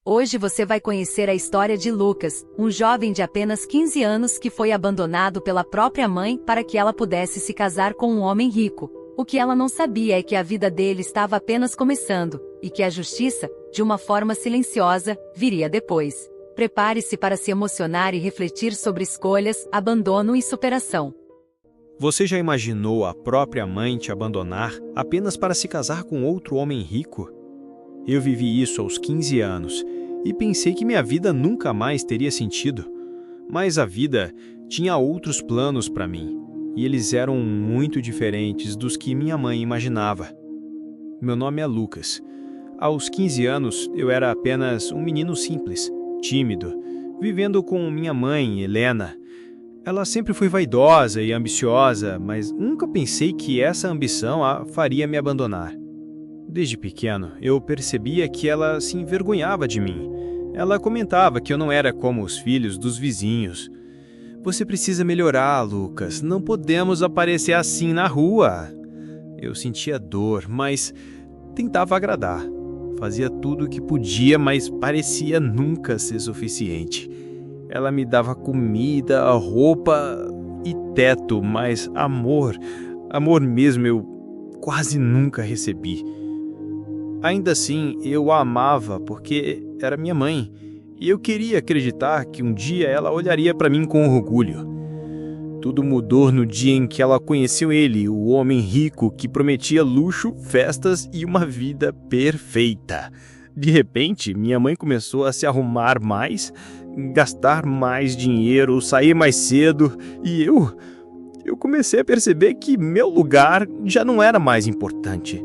Hoje você vai conhecer a história de Lucas, um jovem de apenas 15 anos que foi abandonado pela própria mãe para que ela pudesse se casar com um homem rico. O que ela não sabia é que a vida dele estava apenas começando, e que a justiça, de uma forma silenciosa, viria depois. Prepare-se para se emocionar e refletir sobre escolhas, abandono e superação. Você já imaginou a própria mãe te abandonar apenas para se casar com outro homem rico? Eu vivi isso aos 15 anos e pensei que minha vida nunca mais teria sentido. Mas a vida tinha outros planos para mim, e eles eram muito diferentes dos que minha mãe imaginava. Meu nome é Lucas. Aos 15 anos, eu era apenas um menino simples, tímido, vivendo com minha mãe, Helena. Ela sempre foi vaidosa e ambiciosa, mas nunca pensei que essa ambição a faria me abandonar. Desde pequeno, eu percebia que ela se envergonhava de mim. Ela comentava que eu não era como os filhos dos vizinhos. Você precisa melhorar, Lucas. Não podemos aparecer assim na rua. Eu sentia dor, mas tentava agradar. Fazia tudo o que podia, mas parecia nunca ser suficiente. Ela me dava comida, roupa e teto, mas amor mesmo eu quase nunca recebi. Ainda assim, eu a amava porque era minha mãe, e eu queria acreditar que um dia ela olharia para mim com orgulho. Tudo mudou no dia em que ela conheceu ele, o homem rico que prometia luxo, festas e uma vida perfeita. De repente, minha mãe começou a se arrumar mais, gastar mais dinheiro, sair mais cedo, e eu comecei a perceber que meu lugar já não era mais importante.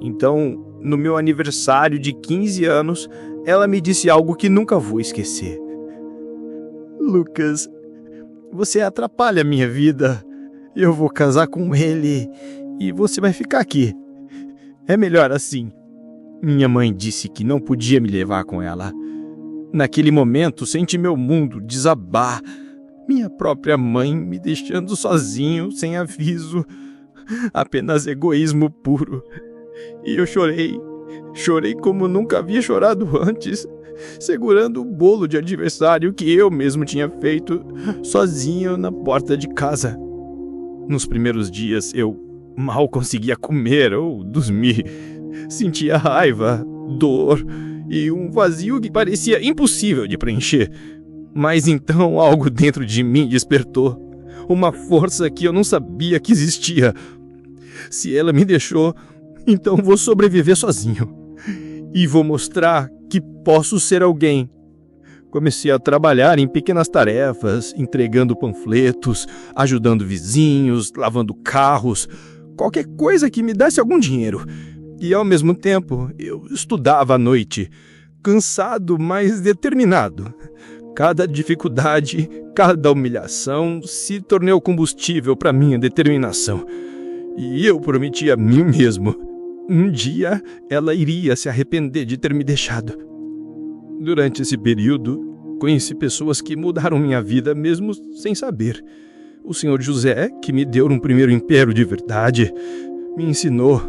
Então, no meu aniversário de 15 anos, ela me disse algo que nunca vou esquecer. Lucas, você atrapalha a minha vida. Eu vou casar com ele e você vai ficar aqui. É melhor assim. Minha mãe disse que não podia me levar com ela. Naquele momento, senti meu mundo desabar. Minha própria mãe me deixando sozinho, sem aviso. Apenas egoísmo puro. E eu chorei como nunca havia chorado antes, segurando o bolo de aniversário que eu mesmo tinha feito, sozinho na porta de casa. Nos primeiros dias eu mal conseguia comer ou dormir. Sentia raiva, dor e um vazio que parecia impossível de preencher. Mas então algo dentro de mim despertou, uma força que eu não sabia que existia. Se ela me deixou, então vou sobreviver sozinho. E vou mostrar que posso ser alguém. Comecei a trabalhar em pequenas tarefas, entregando panfletos, ajudando vizinhos, lavando carros, qualquer coisa que me desse algum dinheiro. E ao mesmo tempo, eu estudava à noite, cansado, mas determinado. Cada dificuldade, cada humilhação se tornou combustível para minha determinação. E eu prometi a mim mesmo: um dia ela iria se arrepender de ter me deixado. Durante esse período, conheci pessoas que mudaram minha vida mesmo sem saber. O Senhor José, que me deu um primeiro emprego de verdade, me ensinou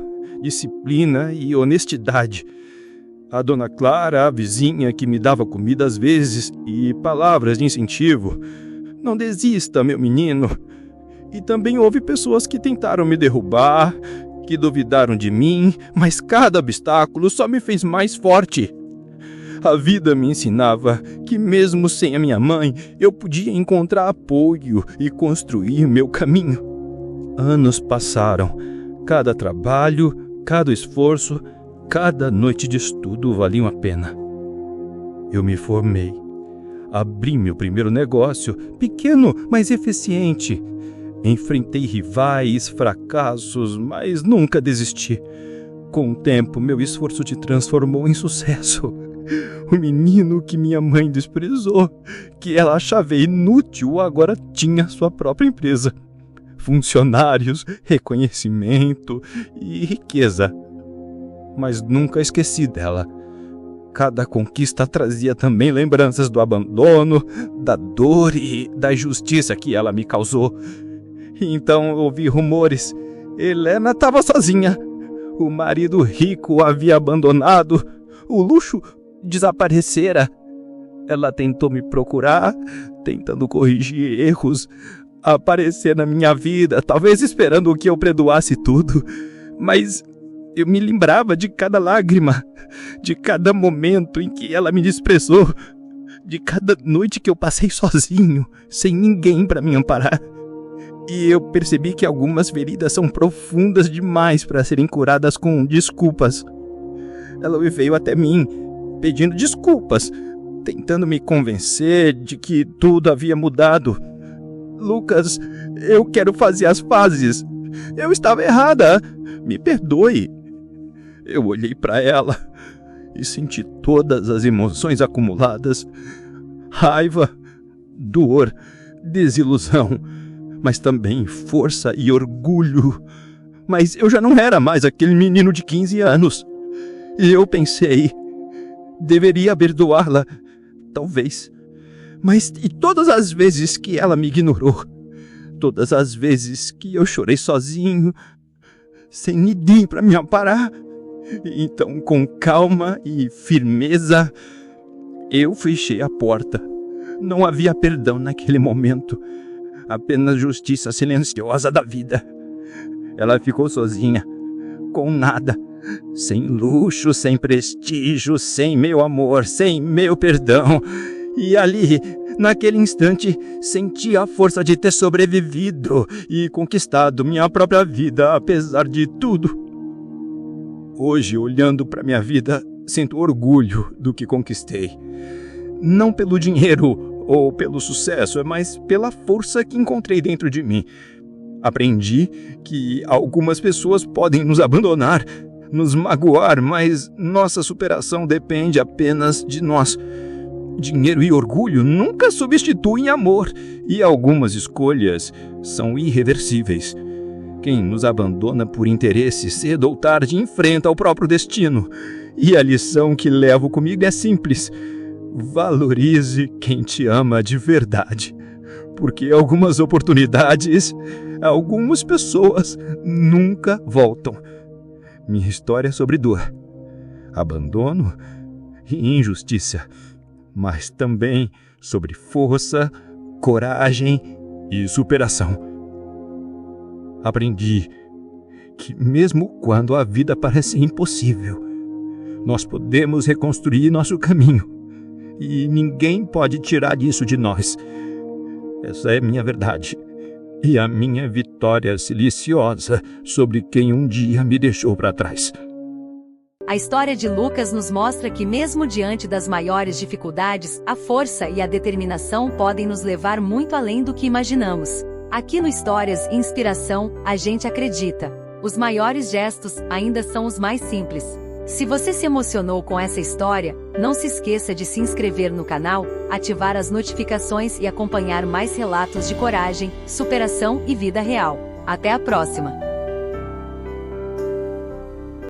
disciplina e honestidade. A Dona Clara, a vizinha que me dava comida às vezes e palavras de incentivo. Não desista, meu menino. E também houve pessoas que tentaram me derrubar, que duvidaram de mim, mas cada obstáculo só me fez mais forte. A vida me ensinava que mesmo sem a minha mãe, eu podia encontrar apoio e construir meu caminho. Anos passaram. Cada trabalho, cada esforço, cada noite de estudo valiam a pena. Eu me formei. Abri meu primeiro negócio, pequeno, mas eficiente. Enfrentei rivais, fracassos, mas nunca desisti. Com o tempo, meu esforço se transformou em sucesso. O menino que minha mãe desprezou, que ela achava inútil, agora tinha sua própria empresa. Funcionários, reconhecimento e riqueza. Mas nunca esqueci dela. Cada conquista trazia também lembranças do abandono, da dor e da injustiça que ela me causou. Então ouvi rumores. Helena estava sozinha. O marido rico a havia abandonado. O luxo desaparecera. Ela tentou me procurar, tentando corrigir erros, aparecer na minha vida, talvez esperando que eu perdoasse tudo. Mas eu me lembrava de cada lágrima, de cada momento em que ela me desprezou, de cada noite que eu passei sozinho, sem ninguém para me amparar. E eu percebi que algumas feridas são profundas demais para serem curadas com desculpas. Ela veio até mim, pedindo desculpas, tentando me convencer de que tudo havia mudado. Lucas, eu quero fazer as pazes. Eu estava errada. Me perdoe. Eu olhei para ela e senti todas as emoções acumuladas. Raiva, dor, desilusão, mas também força e orgulho. Mas eu já não era mais aquele menino de 15 anos. E eu pensei, deveria perdoá-la, talvez. Mas e todas as vezes que ela me ignorou? Todas as vezes que eu chorei sozinho, sem ninguém para me amparar? Então, com calma e firmeza, eu fechei a porta. Não havia perdão naquele momento, apenas justiça silenciosa da vida. Ela ficou sozinha, com nada, sem luxo, sem prestígio, sem meu amor, sem meu perdão. E ali, naquele instante, senti a força de ter sobrevivido e conquistado minha própria vida, apesar de tudo. Hoje, olhando para minha vida, sinto orgulho do que conquistei. Não pelo dinheiro ou pelo sucesso, mas pela força que encontrei dentro de mim. Aprendi que algumas pessoas podem nos abandonar, nos magoar, mas nossa superação depende apenas de nós. Dinheiro e orgulho nunca substituem amor, e algumas escolhas são irreversíveis. Quem nos abandona por interesse, cedo ou tarde, enfrenta o próprio destino. E a lição que levo comigo é simples: valorize quem te ama de verdade. Porque algumas oportunidades, algumas pessoas nunca voltam. Minha história é sobre dor, abandono e injustiça, mas também sobre força, coragem e superação. Aprendi que mesmo quando a vida parece impossível, nós podemos reconstruir nosso caminho e ninguém pode tirar isso de nós. Essa é minha verdade e a minha vitória silenciosa sobre quem um dia me deixou para trás. A história de Lucas nos mostra que mesmo diante das maiores dificuldades, a força e a determinação podem nos levar muito além do que imaginamos. Aqui no Histórias e Inspiração, a gente acredita. Os maiores gestos ainda são os mais simples. Se você se emocionou com essa história, não se esqueça de se inscrever no canal, ativar as notificações e acompanhar mais relatos de coragem, superação e vida real. Até a próxima!